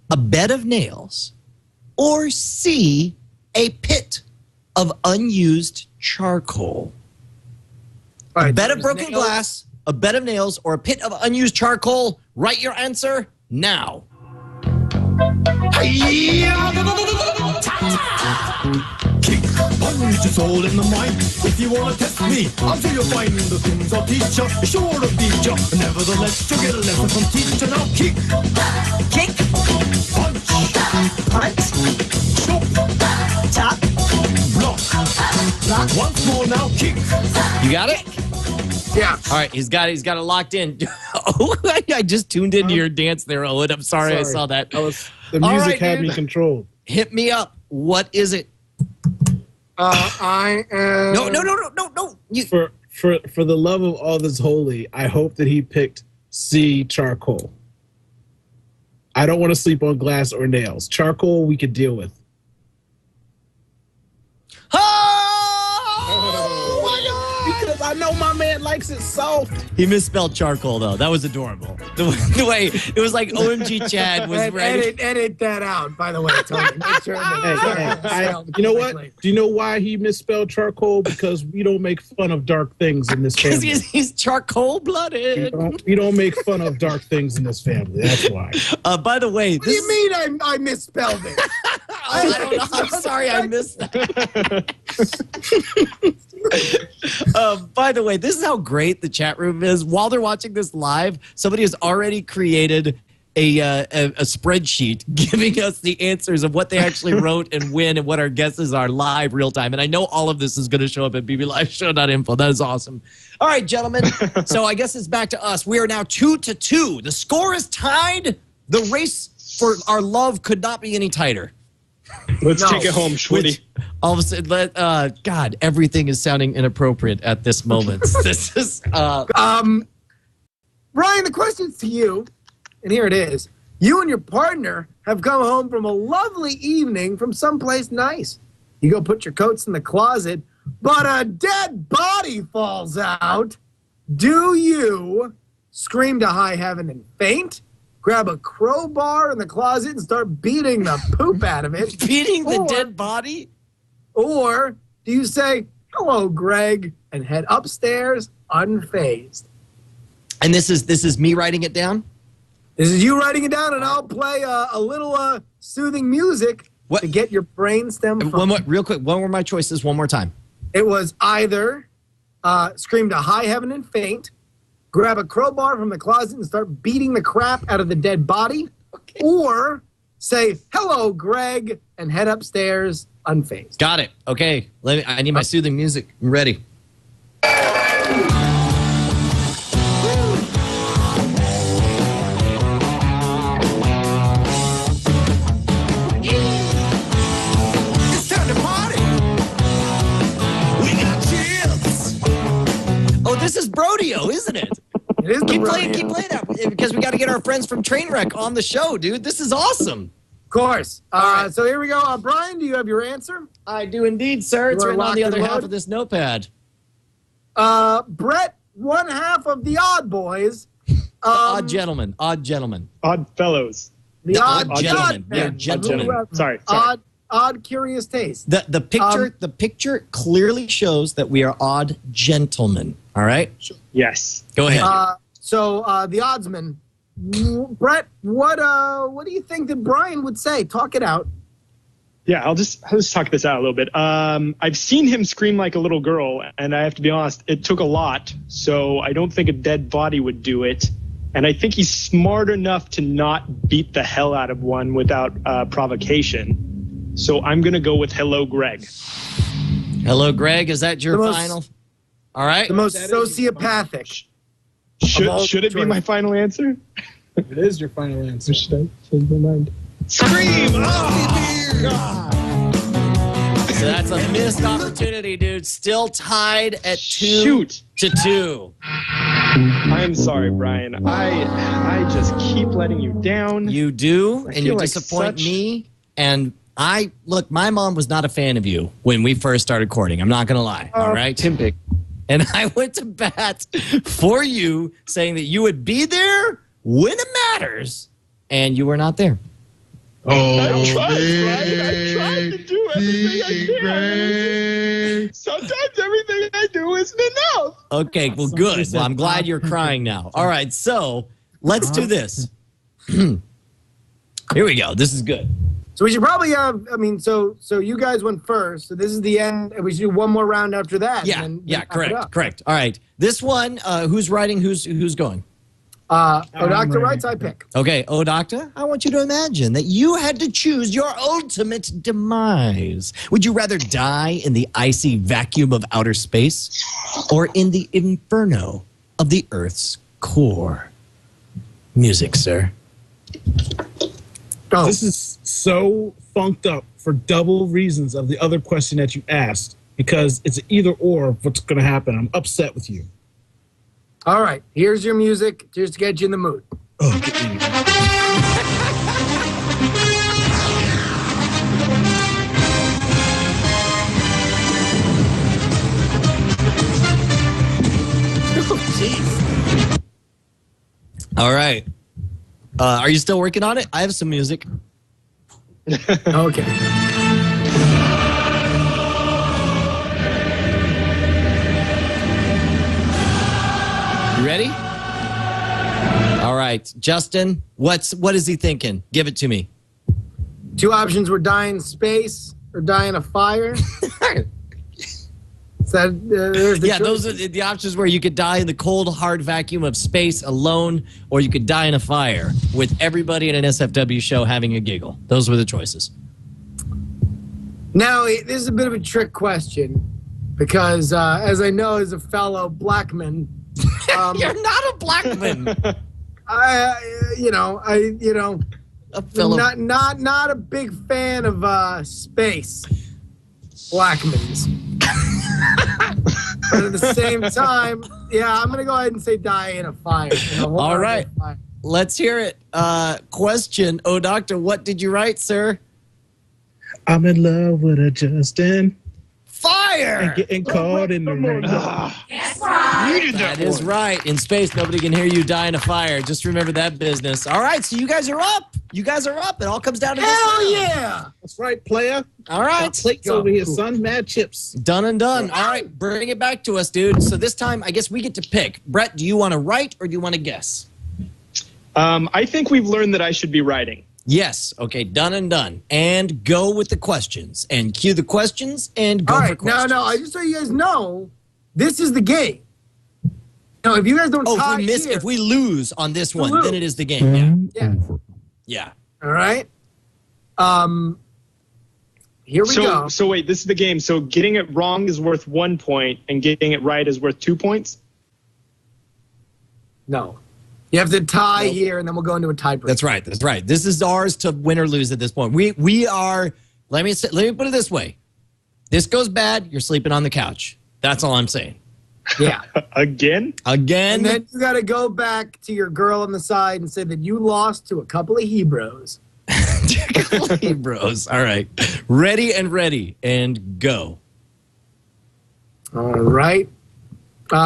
a bed of nails, or C, a pit of unused charcoal? All A right, bed of there's broken nails. glass, a bed of nails, or a pit of unused charcoal? Write your answer now. Kick, punch your soul in the mind. If you wanna test me, I'll show you find the things I'll teach you. Sure to teach you. Nevertheless, you'll get a lesson from teacher. Now kick, Kick, punch, punch, chop, tap, block. Once more now, kick. You got it? Yeah. All right, he's got it locked in. Oh, I just tuned into your dance there, Owen. I'm sorry. I saw that. The All music right, had dude. me controlled. Hit me up. What is it? I am. No. You, For the love of all that's holy, I hope that he picked C, charcoal. I don't want to sleep on glass or nails. Charcoal we could deal with. oh my God! Because I know my man likes it soft. He misspelled charcoal though. That was adorable. The way it was like OMG Chad was ready. Edit that out, by the way, Tony. Make sure You know what? Do you know why he misspelled charcoal? Because we don't make fun of dark things in this Because family. he's charcoal blooded. We don't make fun of dark things in this family. That's why. By the way, What do you mean I misspelled it? I don't know. I'm sorry, I missed that. By the way, this is how great the chat room is. While they're watching this live, somebody has already created a spreadsheet giving us the answers of what they actually wrote and when and what our guesses are live real time. And I know all of this is going to show up at BBLiveShow.info. That is awesome. All right, gentlemen. So I guess it's back to us. We are now 2-2. The score is tied. The race for our love could not be any tighter. Let's take it home, Schwitty. All of a sudden, God, everything is sounding inappropriate at this moment. This is Brian, the question's to you, and here it is. You and your partner have come home from a lovely evening from someplace nice. You go put your coats in the closet, but a dead body falls out. Do you scream to high heaven and faint? Grab a crowbar in the closet and start beating the poop out of it? beating the dead body? Or do you say, hello, Greg, and head upstairs unfazed? And this is me writing it down? This is you writing it down, and I'll play a little soothing music to get your brainstem. One more, real quick. One more my choices. One more time. It was either scream to high heaven and faint, grab a crowbar from the closet and start beating the crap out of the dead body, or say, hello, Greg, and head upstairs unfazed. Got it. Okay. I need my soothing music. I'm ready. It's time to party. We got chills. Oh, this is Brodeo, isn't it? It is keep playing that because we got to get our friends from Trainwreck on the show, dude. This is awesome. Of course. So here we go. Brian, do you have your answer? I do indeed, sir. It's You are written on the locked other and half loaded? of this notepad. Brett, one half of the Odd Boys. Odd gentleman. Odd gentleman. Odd fellows. The Odd Odd gentleman. Men. Yeah, gentleman. Sorry. Odd odd, curious taste. The picture clearly shows that we are odd gentlemen. All right. Yes. Go ahead. So the oddsman, Brett, what do you think that Brian would say? Talk it out. Yeah, I'll just talk this out a little bit. I've seen him scream like a little girl, and I have to be honest, it took a lot. So I don't think a dead body would do it. And I think he's smart enough to not beat the hell out of one without provocation. So I'm going to go with Hello, Greg. Hello, Greg. Is that your final? All right. The most sociopathic. Should it be my final answer? It is your final answer. Should I change my mind? Scream! Oh, God. So that's a missed opportunity, dude. Still tied at 2-2. I'm sorry, Brian. I just keep letting you down. You do, and you disappoint me. And look, my mom was not a fan of you when we first started courting. I'm not going to lie. All right? Timpic. And I went to bat for you, saying that you would be there when it matters, and you were not there. I tried to do everything I can. Sometimes everything I do isn't enough. Okay, well, good. Well, I'm glad you're crying now. All right, so let's do this. Here we go. This is good. So we should probably have, so you guys went first. So this is the end. And we should do one more round after that. Yeah, and then correct. All right. This one, who's writing? Who's going? Doctor writes, I pick. Okay, Doctor, I want you to imagine that you had to choose your ultimate demise. Would you rather die in the icy vacuum of outer space or in the inferno of the Earth's core? Music, sir. Oh. This is so funked up for double reasons of the other question that you asked, because it's either or of what's going to happen. I'm upset with you. All right, here's your music just to get you in the mood. Jeez. All right. Are you still working on it? I have some music. Okay. You ready? All right, Justin. What is he thinking? Give it to me. Two options were die in space or die in a fire. Those are the options where you could die in the cold, hard vacuum of space alone, or you could die in a fire with everybody at an NSFW show having a giggle. Those were the choices. Now, this is a bit of a trick question because, as I know, as a fellow black man, you're not a black man. Not a big fan of space blackmans. But at the same time, I'm gonna go ahead and say die in a fire. All right, let's hear it. Question, Doctor, what did you write, sir? I'm in love with a Justin. Fire! And getting caught in the rain. That's right. That is right. In space, nobody can hear you die in a fire. Just remember that business. All right, so you guys are up. It all comes down to this. Hell yeah! That's right, player. All right. Got plates over here, son. Mad chips. Done and done. All right, bring it back to us, dude. So this time, I guess we get to pick. Brett, do you want to write or do you want to guess? I think we've learned that I should be writing. Yes. Okay, done and done. And go with the questions. And cue the questions and go for questions. No. Just so you guys know, this is the game. No, if you guys don't tie if we lose on this one, then it is the game. Yeah. All right. Here we go. So wait, this is the game. So getting it wrong is worth 1 point and getting it right is worth 2 points? No. You have to tie here, and then we'll go into a tiebreaker. That's right. This is ours to win or lose at this point. We are. Let me put it this way. This goes bad, you're sleeping on the couch. That's all I'm saying. Yeah. Again. And then you got to go back to your girl on the side and say that you lost to a couple of Hebrews. Hebrews. All right. Ready and go. All right.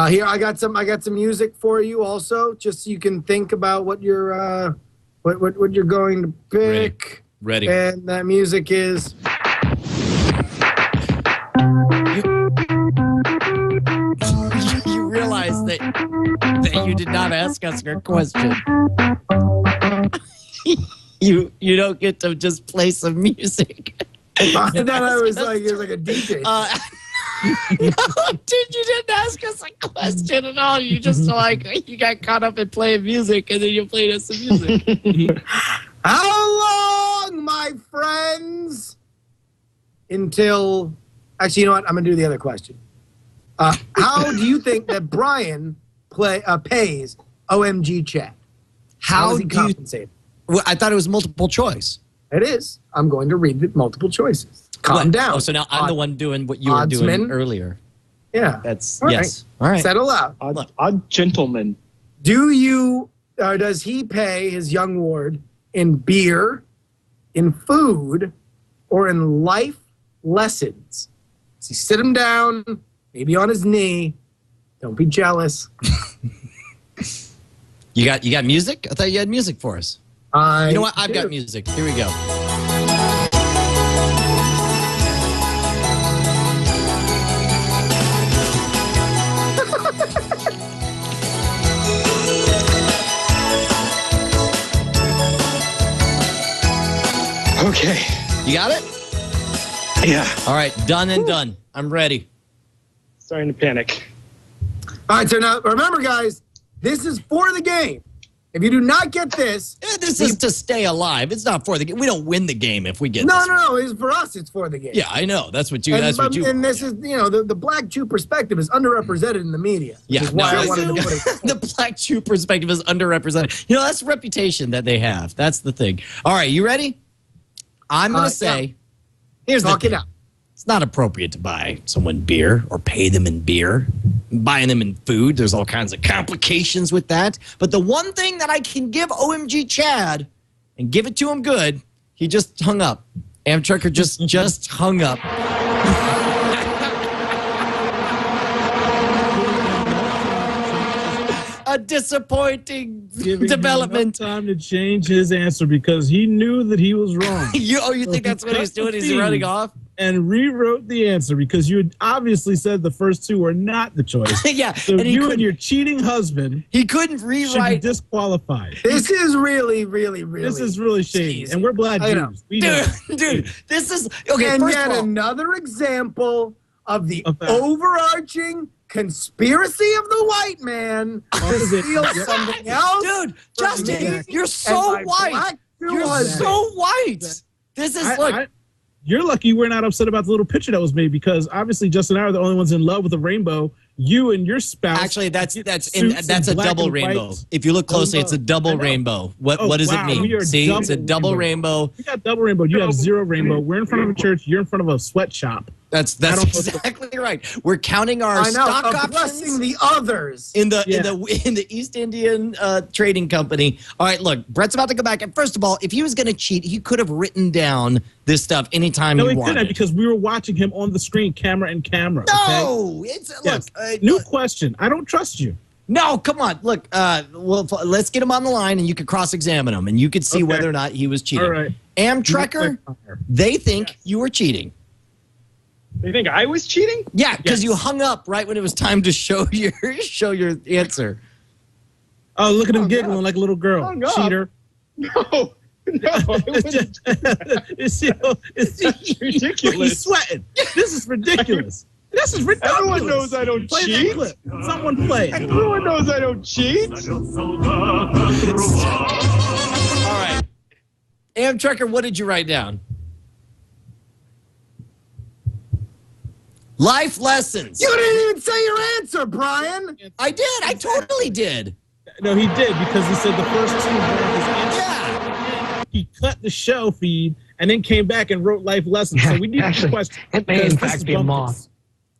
Here I got some music for you also, just so you can think about what you're what you're going to pick. Ready. And that music is not ask us a question. You don't get to just play some music. I thought it was like a DJ. No, dude, you didn't ask us a question at all. You just you got caught up in playing music, and then you played us some music. How long, my friends? Until, actually, you know what? I'm gonna do the other question. How do you think that Brian pays OMG Chad? How is he compensated? Well, I thought it was multiple choice. It is. I'm going to read the multiple choices. Calm down. Oh, so now I'm the one doing what you were doing earlier. Yeah. That's all yes. Right. All right. Settle out. Odd gentleman. Does he pay his young ward in beer, in food, or in life lessons? Does he sit him down, maybe on his knee? Don't be jealous. You got music? I thought you had music for us. You know what? I've got music. Here we go. Okay. You got it? Yeah. All right. Done and done. I'm ready. Starting to panic. All right, so now remember, guys, this is for the game. If you do not get this... This is to stay alive. It's not for the game. We don't win the game if we get No, this. No. It's for us. It's for the game. Yeah, I know. That's what you... And this is, the Black Jew perspective is underrepresented in the media. Yeah. Which is why I wanted to put it. The Black Jew perspective is underrepresented. That's the reputation that they have. That's the thing. All right, you ready? I'm going to say... Here's the thing. It's not appropriate to buy someone beer or pay them in beer. Buying them in food, there's all kinds of complications with that. But the one thing that I can give OMG Chad and give it to him good, he just hung up. Amtrucker just hung up. A disappointing development. Time to change his answer because he knew that he was wrong. You think that's what he's doing? He's running off? And rewrote the answer because you had obviously said the first two were not the choice. Yeah. So and you and your cheating husband he couldn't rewrite. Should be disqualified. This is really This is really shady. And we're Black Jews. Dude, this is okay. And first yet of all, another example of the overarching conspiracy of the white man to steal something else. Dude, Justin, you're so white. You're so white. This is you're lucky we're not upset about the little picture that was made because obviously Justin and I are the only ones in love with the rainbow. You and your spouse. Actually, that's a double rainbow. If you look closely, it's a double rainbow. What does it mean? See, it's a double rainbow. You got double rainbow. You have zero rainbow. We're in front of a church. You're in front of a sweatshop. That's exactly right. We're counting our stock options. The others in the East Indian Trading Company. All right, look, Brett's about to go back. And first of all, if he was going to cheat, he could have written down this stuff anytime he wanted. No, he couldn't because we were watching him on the screen, camera and camera. No, okay? New question. I don't trust you. No, come on. Look, let's get him on the line, and you can cross-examine him, and you can see whether or not he was cheating. All right. Amtrekker, they think you were cheating. They think I was cheating? Yeah, because you hung up right when it was time to show your answer. Oh, look at him giggling like a little girl. Cheater. No. It's ridiculous. He's sweating. This is ridiculous. This is ridiculous. Everyone knows I don't play cheat. That clip. Someone play it. Everyone knows I don't cheat. All right. Amtrekker, what did you write down? Life lessons. You didn't even say your answer, Brian. I did. I totally did. No, he did because he said the first two were his answer. Yeah. He cut the show feed and then came back and wrote life lessons. So we need a question. It may in fact be a moth.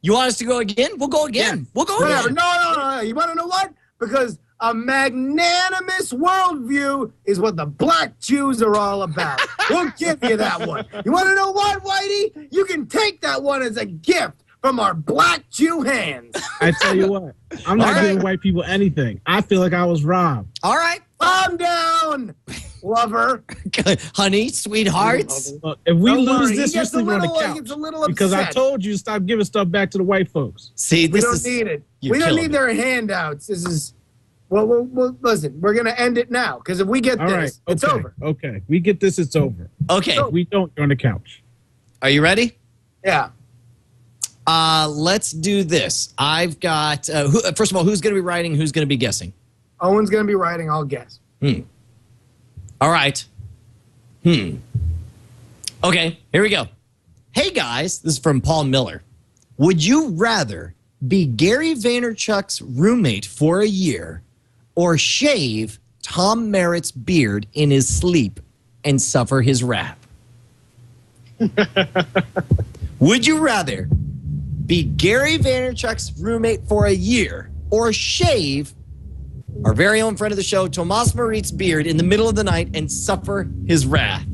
You want us to go again? We'll go again. Yeah. We'll go again. No. You want to know what? Because a magnanimous worldview is what the Black Jews are all about. We'll give you that one. You want to know what, Whitey? You can take that one as a gift from our Black Jew hands. I tell you what, I'm not giving white people anything. I feel like I was robbed. All right. Calm down, lover. Honey, sweethearts. Look, if we lose this, you're sleeping on the couch. Because I told you to stop giving stuff back to the white folks. See, we don't need it. We don't need their handouts. This is Well, listen, we're going to end it now because if we get this, it's over. Okay. We get this, it's over. Okay. If we don't, you're on the couch. Are you ready? Yeah. Let's do this. I've got, first of all, who's going to be writing? Who's going to be guessing? Owen's going to be writing. I'll guess. All right. Okay, here we go. Hey, guys. This is from Paul Miller. Would you rather be Gary Vaynerchuk's roommate for a year or shave Tom Merritt's beard in his sleep and suffer his wrath? Would you rather be Gary Vaynerchuk's roommate for a year or shave our very own friend of the show, Tomas Morit's beard in the middle of the night and suffer his wrath?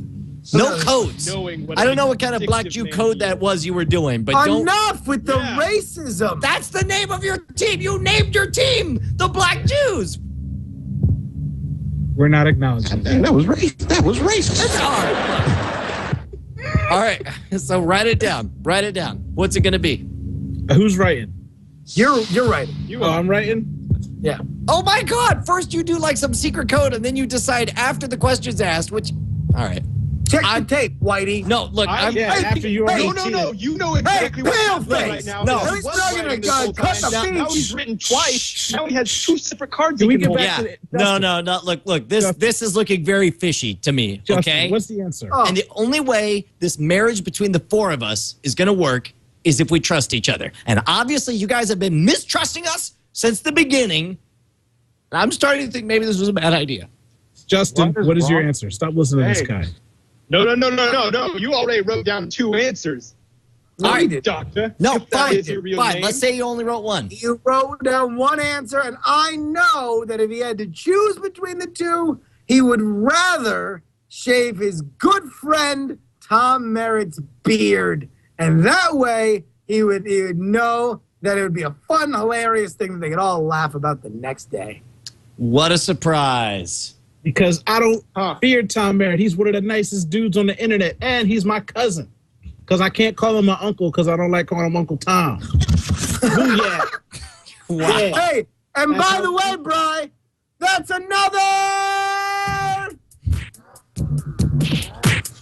No codes. I don't know what kind of Black Jew code that was you were doing, but enough with the racism. That's the name of your team. You named your team the Black Jews. We're not acknowledging that. That was racist. That was racist. That's hard. All right. So write it down. Write it down. What's it going to be? Who's writing? You're writing. I'm writing? Yeah. Oh, my God. First you do like some secret code, and then you decide after the question's asked, which, all right. Check the tape, Whitey. No, look. After you already No. You know exactly what's happening right now. No. He's not going to cut the feed. Now he's written twice. Now he has two separate cards. Can we he can get hold. back to the, No. Look. This is looking very fishy to me. Justin, okay. what's the answer? And the only way this marriage between the four of us is going to work is if we trust each other. And obviously, you guys have been mistrusting us since the beginning. And I'm starting to think maybe this was a bad idea. Justin, what is your answer? Stop listening to this guy. No. You already wrote down two answers. All right, Doctor. No, If that fine. is your real Fine. name. Let's say you only wrote one. You wrote down one answer, and I know that if he had to choose between the two, he would rather shave his good friend Tom Merritt's beard. And that way, he would know that it would be a fun, hilarious thing that they could all laugh about the next day. What a surprise. Because I don't fear Tom Merritt. He's one of the nicest dudes on the internet, and he's my cousin. Because I can't call him my uncle because I don't like calling him Uncle Tom. Booyah. Wow. Yeah. Hey, and by the way, Bri, that's another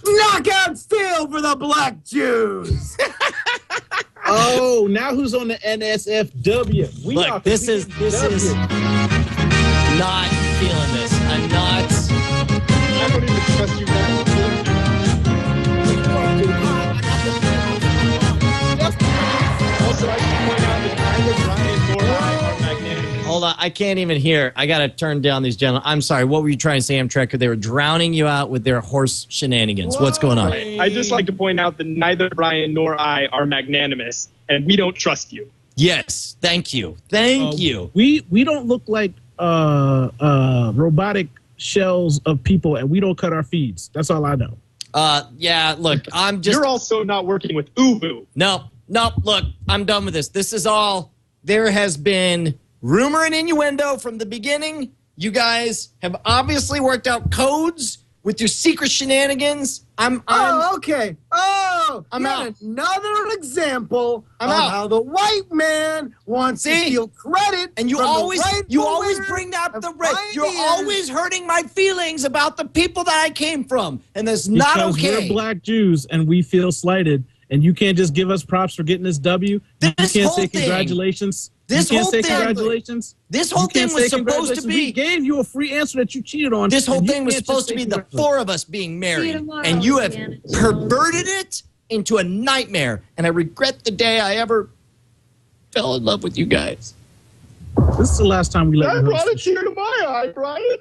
knockout steal for the Black Jews. Oh, now who's on the NSFW? Look, this is not feeling this. I'm not. I don't even trust you guys. Also, I should point out that neither Brian nor I are magnanimous. Hold on. I can't even hear. I got to turn down these gentlemen. I'm sorry. What were you trying to say, Amtrekker? They were drowning you out with their horse shenanigans. What's going on? I just like to point out that neither Brian nor I are magnanimous, and we don't trust you. Yes. Thank you. Thank you. We don't look like robotic shells of people, and we don't cut our feeds. That's all I know. Yeah, look, I'm just... You're also not working with Ubu. No, look, I'm done with this. This is all... There has been rumor and innuendo from the beginning. You guys have obviously worked out codes with your secret shenanigans. Okay. I'm out. Another example I'm of out. how the white man wants to steal credit. And you from always the bring up the right. right. You're always hurting my feelings about the people that I came from, and that's not Because okay. we're Black Jews and we feel slighted, and you can't just give us props for getting this W. You can't say congratulations. This you can't whole say thing- congratulations. This whole You can't thing was say supposed to congratulations. We be. gave you a free answer that you cheated on. This whole and you thing was can't just supposed to say be the congratulations. four of us being married, tomorrow, and you have Janet. perverted it into a nightmare. And I regret the day I ever fell in love with you guys. This is the last time we let That you brought a host. tear to my eye, Brian.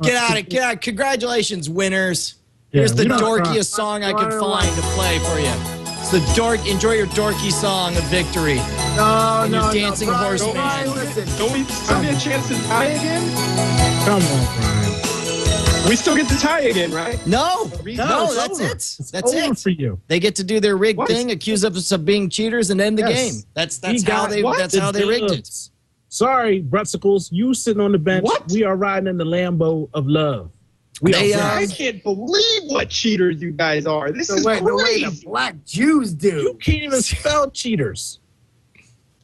Get out of Congratulations, winners. Yeah, Here's the we don't dorkiest cry. song I could find to play for you. It's the enjoy your dorky song of victory. No, And your dancing Brian, horse Brian, man. listen. Don't we still get a chance to tie again? Come on, Brian. We still get to tie again, right? No, it's that's over. it. It's That's over it. for you. They get to do their rigged What? thing, accuse us of being cheaters, and end the Yes. game. That's We how got they what? that's The how they rigged it. dubs. Sorry, Brutsicles, you sitting on the bench. What? We are riding in the Lambo of love. We They, are I friends. can't believe what cheaters you guys are. This is The way the crazy. Black Jews do. You can't even spell cheaters.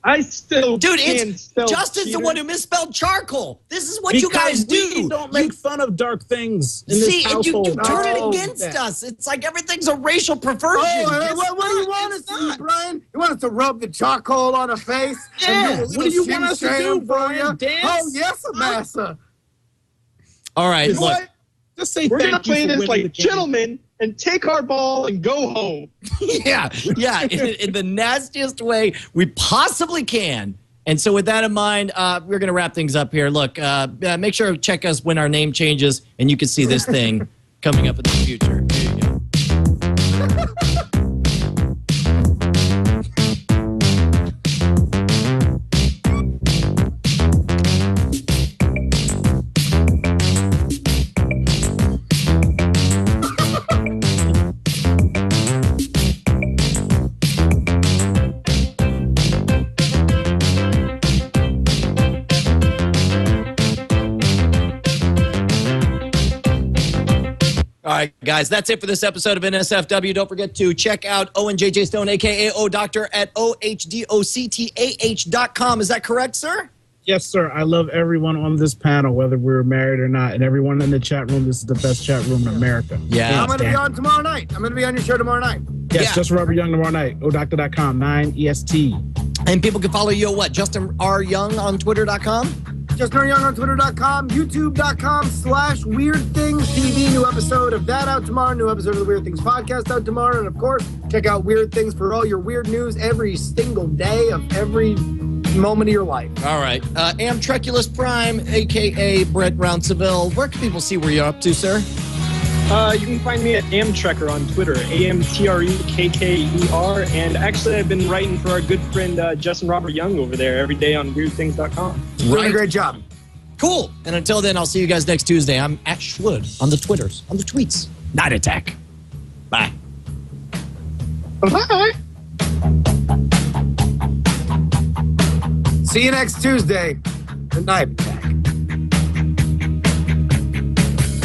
I still Dude, can't spell Justin's cheater. the one who misspelled charcoal. This is what you guys do. We don't make fun of dark things in this See, and you household. turn it against us. It's like everything's a racial perversion. What do you want us to do, Brian? You want us to rub the charcoal on a face? Yeah. And do a What do you little want us to shim do, sham Brian? for you? Dance? Oh, yes, massa. All right, You know look. what? Just say We're thank gonna you play for this winning the like game. gentlemen and take our ball and go home. Yeah, in the nastiest way we possibly can. And so with that in mind, we're going to wrap things up here. Look, make sure to check us when our name changes, and you can see this thing coming up in the future. There you go. All right, guys, that's it for this episode of NSFW. Don't forget to check out Owen JJ Stone, a.k.a. O Doctor, at OHDOCTAH.com. Is that correct, sir? Yes, sir. I love everyone on this panel, whether we're married or not, and everyone in the chat room. This is the best chat room in America. Yeah. I'm going to be on tomorrow night. I'm going to be on your show tomorrow night. Yes, Yeah. just Robert Young tomorrow night. ODoctor.com, 9 EST. And people can follow you at what? Justin R. Young on Twitter.com? Justin Young on Twitter.com, YouTube.com/WeirdThingsTV. New episode of that out tomorrow. New episode of the Weird Things podcast out tomorrow. And of course, check out Weird Things for all your weird news every single day of every moment of your life. All right. Amtreculus Prime, a.k.a. Brett Rounceville. Where can people see where you're up to, sir? You can find me at Amtrekker on Twitter, AMTREKKER. And actually, I've been writing for our good friend Justin Robert Young over there every day on WeirdThings.com. Doing a great job. Cool. And until then, I'll see you guys next Tuesday. I'm at Schwood on the Twitters, on the tweets. Night Attack. Bye. Bye. See you next Tuesday. Good night.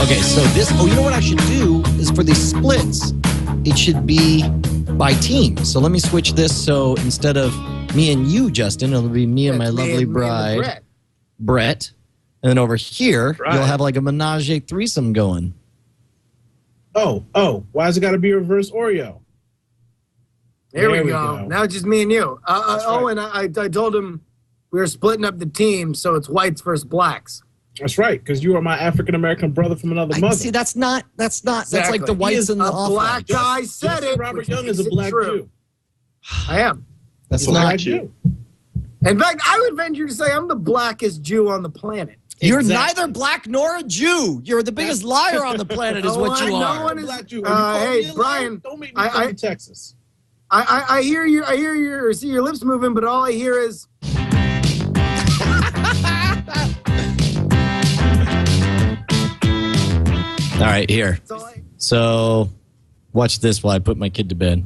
Okay, so this, you know what I should do is for these splits, it should be by team. So let me switch this. So instead of me and you, Justin, it'll be me and my lovely bride, Brett. And then over here, you'll have like a menage a threesome going. Oh, why has it got to be reverse Oreo? There we go. Now it's just me and you. And I told him we were splitting up the team, so it's whites versus blacks. That's right, because you are my African-American brother from another mother. See, that's not, Exactly. that's like the whites and the off. Black guy said it. Robert Young is a black Jew. I am. That's not you. In fact, I would venture to say I'm the blackest Jew on the planet. You're neither black nor a Jew. You're the biggest liar on the planet is what you are. No one is. Black Jew. Hey, Brian. Don't make me come to Texas. I hear you. I hear you. See your lips moving, but all I hear is. All right, here. So watch this while I put my kid to bed.